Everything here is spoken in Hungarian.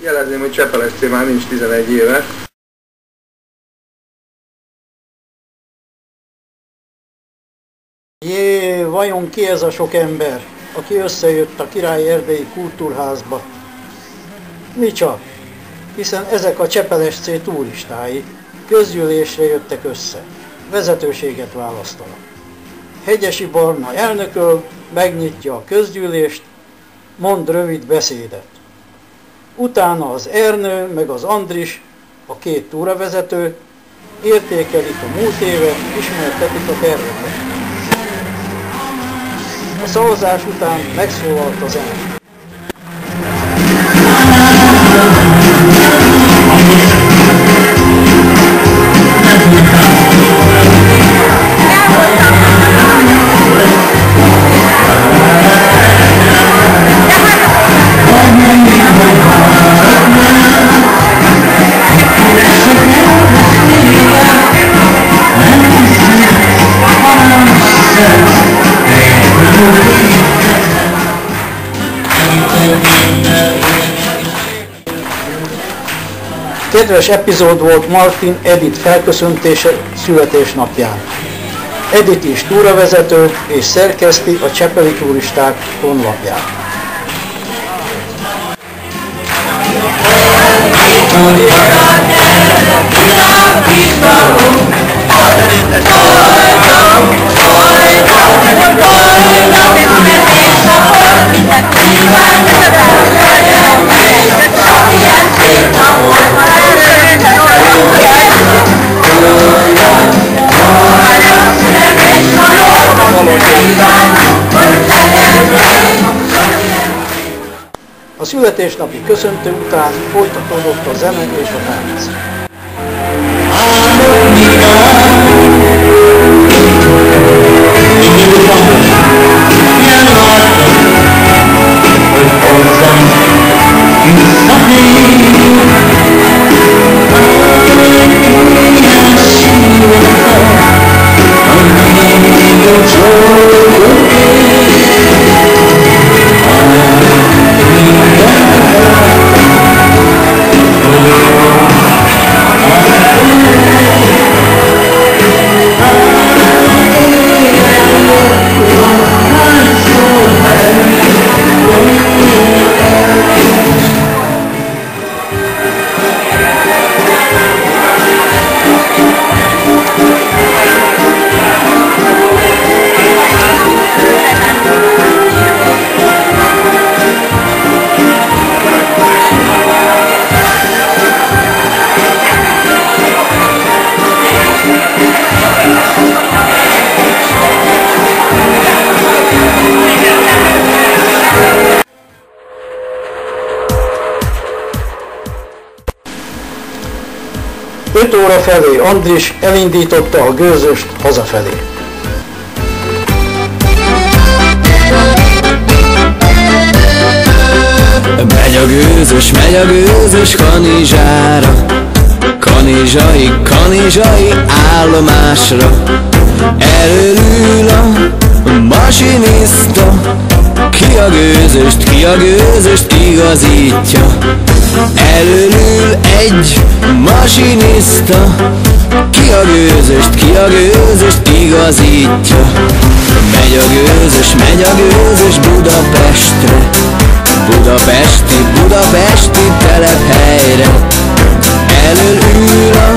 Jelezném, hogy Csepel SC már nincs 11 éve. Jé, vajon ki ez a sok ember, aki összejött a Király Erdélyi Kultúrházba? Mi csak, hiszen ezek a Csepel SC turistái közgyűlésre jöttek össze, vezetőséget választanak. Hegyesi Barna elnököl, megnyitja a közgyűlést, mond rövid beszédet. Utána az Ernő meg az Andris, a két túravezető, értékelik a múlt évet, ismertetik a terveket. A szavazás után megszólalt a zene. Kedves epizód volt Martin Edith felköszöntése születésnapján. Edith is túravezető és szerkeszti a Csepeli Turisták honlapját. A születésnapi köszöntő után folytatódott a zene és a tánc. Öt óra felé Andris elindította a gőzöst hazafelé. Megy a gőzös Kanizsára, kanizsai állomásra. Elől a masiniszta, ki a gőzöst igazítja. Elől egy masiniszta, ki a gőzöst igazítja. Megy a gőzös Budapestre, budapesti telephelyre. Elől a